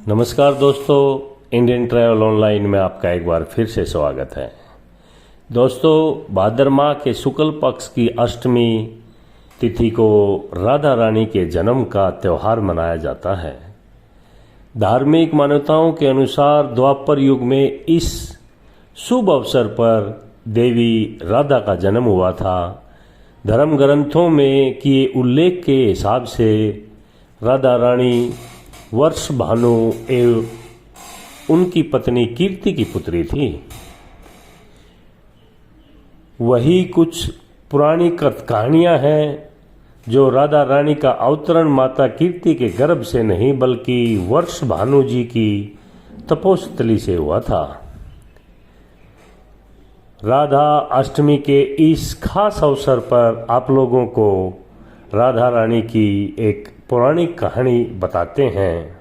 नमस्कार दोस्तों, Indian travel online में आपका एक बार फिर से स्वागत है। दोस्तों, भाद्र माह के शुक्ल पक्ष की अष्टमी तिथि को राधा रानी के जन्म का त्यौहार मनाया जाता है। धार्मिक मान्यताओं के अनुसार द्वापर युग में इस शुभ अवसर पर देवी राधा का जन्म हुआ था। धर्म ग्रंथों में किए उल्लेख के हिसाब से राधा रानी वर्ष भानु एवं उनकी पत्नी कीर्ति की पुत्री थी। वही कुछ पुरानी कहानियां हैं जो राधा रानी का अवतरण माता कीर्ति के गर्भ से नहीं बल्कि वर्ष भानु जी की तपोस्थली से हुआ था। राधा अष्टमी के इस खास अवसर पर आप लोगों को राधा रानी की एक पौराणिक कहानी बताते हैं।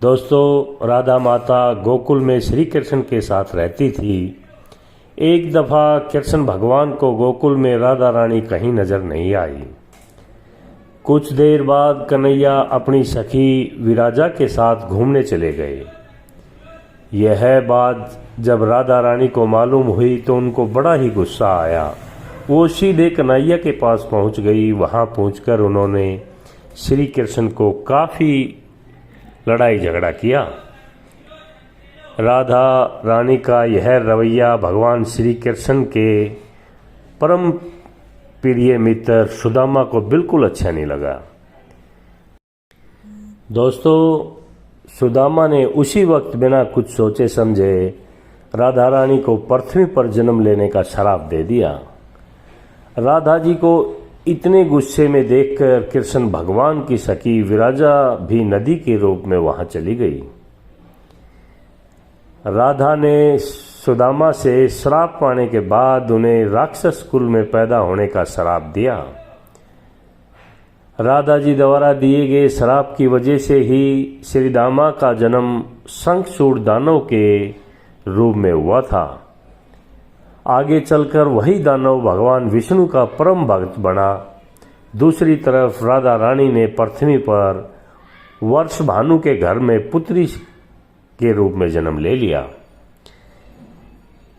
दोस्तों, राधा माता गोकुल में श्री कृष्ण के साथ रहती थी। एक दफा कृष्ण भगवान को गोकुल में राधा रानी कहीं नजर नहीं आई। कुछ देर बाद कन्हैया अपनी सखी विराजा के साथ घूमने चले गए। यह बात जब राधा रानी को मालूम हुई तो उनको बड़ा ही गुस्सा आया। वो सीधे कन्हैया के पास पहुंच गई। वहां पहुंचकर उन्होंने श्री कृष्ण को काफी लड़ाई झगड़ा किया। राधा रानी का यह रवैया भगवान श्री कृष्ण के परम प्रिय मित्र सुदामा को बिल्कुल अच्छा नहीं लगा। दोस्तों, सुदामा ने उसी वक्त बिना कुछ सोचे समझे राधा रानी को पृथ्वी पर जन्म लेने का श्राप दे दिया। राधा जी को इतने गुस्से में देखकर कृष्ण भगवान की सखी विराजा भी नदी के रूप में वहां चली गई। राधा ने सुदामा से श्राप पाने के बाद उन्हें राक्षस कुल में पैदा होने का श्राप दिया। राधा जी द्वारा दिए गए श्राप की वजह से ही श्री दामा का जन्म शंखचूड़ दानव के रूप में हुआ था। आगे चलकर वही दानव भगवान विष्णु का परम भक्त बना। दूसरी तरफ राधा रानी ने पृथ्वी पर वर्ष भानु के घर में पुत्री के रूप में जन्म ले लिया।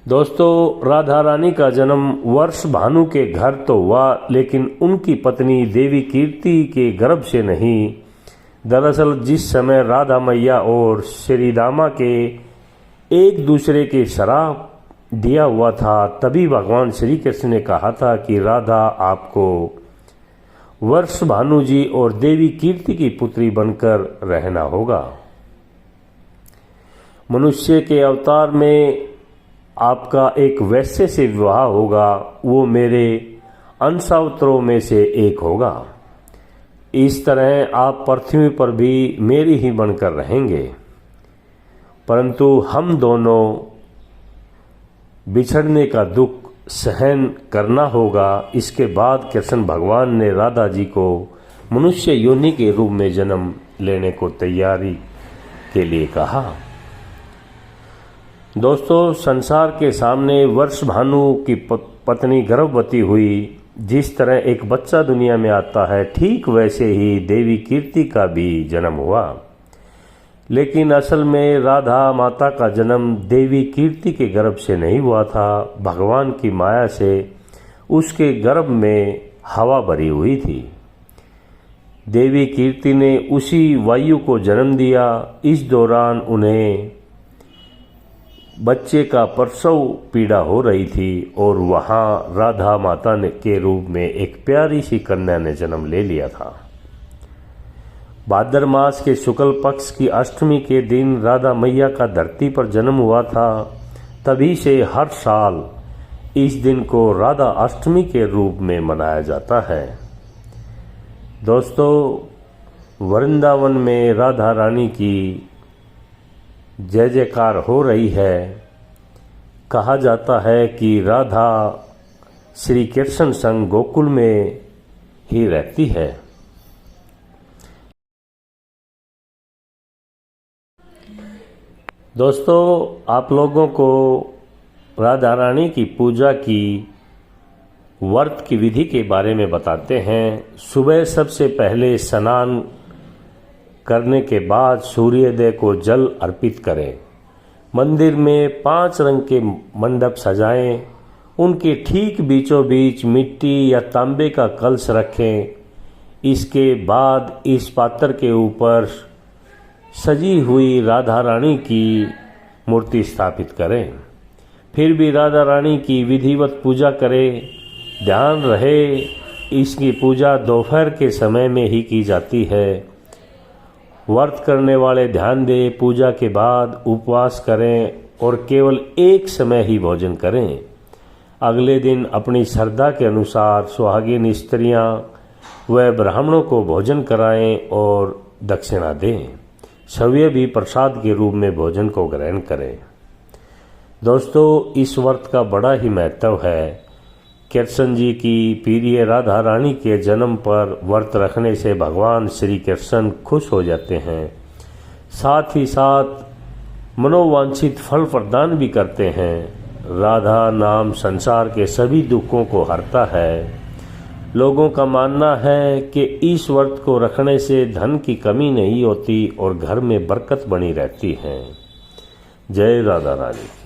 दोस्तों, राधा रानी का जन्म वर्ष भानु के घर तो हुआ, लेकिन उनकी पत्नी देवी कीर्ति के गर्भ से नहीं। दरअसल जिस समय राधा मैया और श्री दामा के एक दूसरे के श्राप दिया हुआ था, तभी भगवान श्री कृष्ण ने कहा था कि राधा आपको वर्ष भानु जी और देवी कीर्ति की पुत्री बनकर रहना होगा। मनुष्य के अवतार में आपका एक वैश्य से विवाह होगा, वो मेरे अंशावतारों में से एक होगा। इस तरह आप पृथ्वी पर भी मेरी ही बनकर रहेंगे, परंतु हम दोनों बिछड़ने का दुख सहन करना होगा। इसके बाद कृष्ण भगवान ने राधा जी को मनुष्य योनि के रूप में जन्म लेने को तैयारी के लिए कहा। दोस्तों, संसार के सामने वर्ष भानु की पत्नी गर्भवती हुई। जिस तरह एक बच्चा दुनिया में आता है, ठीक वैसे ही देवी कीर्ति का भी जन्म हुआ। लेकिन असल में राधा माता का जन्म देवी कीर्ति के गर्भ से नहीं हुआ था। भगवान की माया से उसके गर्भ में हवा भरी हुई थी। देवी कीर्ति ने उसी वायु को जन्म दिया। इस दौरान उन्हें बच्चे का प्रसव पीड़ा हो रही थी और वहां राधा माता ने के रूप में एक प्यारी सी कन्या ने जन्म ले लिया था। भाद्र मास के शुक्ल पक्ष की अष्टमी के दिन राधा मैया का धरती पर जन्म हुआ था। तभी से हर साल इस दिन को राधा अष्टमी के रूप में मनाया जाता है। दोस्तों, वृंदावन में राधा रानी की जय जयकार हो रही है। कहा जाता है कि राधा श्री कृष्ण संग गोकुल में ही रहती है। दोस्तों, आप लोगों को राधा रानी की पूजा की व्रत की विधि के बारे में बताते हैं। सुबह सबसे पहले स्नान करने के बाद सूर्योदय को जल अर्पित करें। मंदिर में 5 रंग के मंडप सजाएं। उनके ठीक बीचों बीच मिट्टी या तांबे का कलश रखें। इसके बाद इस पात्र के ऊपर सजी हुई राधा रानी की मूर्ति स्थापित करें। फिर भी राधा रानी की विधिवत पूजा करें। ध्यान रहे, इसकी पूजा दोपहर के समय में ही की जाती है। व्रत करने वाले ध्यान दें, पूजा के बाद उपवास करें और केवल एक समय ही भोजन करें। अगले दिन अपनी श्रद्धा के अनुसार सुहागिन स्त्रियां व ब्राह्मणों को भोजन कराएं और दक्षिणा दें। सभी भी प्रसाद के रूप में भोजन को ग्रहण करें। दोस्तों, इस व्रत का बड़ा ही महत्व है। कृष्ण जी की प्रिय राधा रानी के जन्म पर व्रत रखने से भगवान श्री कृष्ण खुश हो जाते हैं। साथ ही साथ मनोवांछित फल प्रदान भी करते हैं। राधा नाम संसार के सभी दुखों को हरता है। लोगों का मानना है कि इस व्रत को रखने से धन की कमी नहीं होती और घर में बरकत बनी रहती है। जय राधा रानी।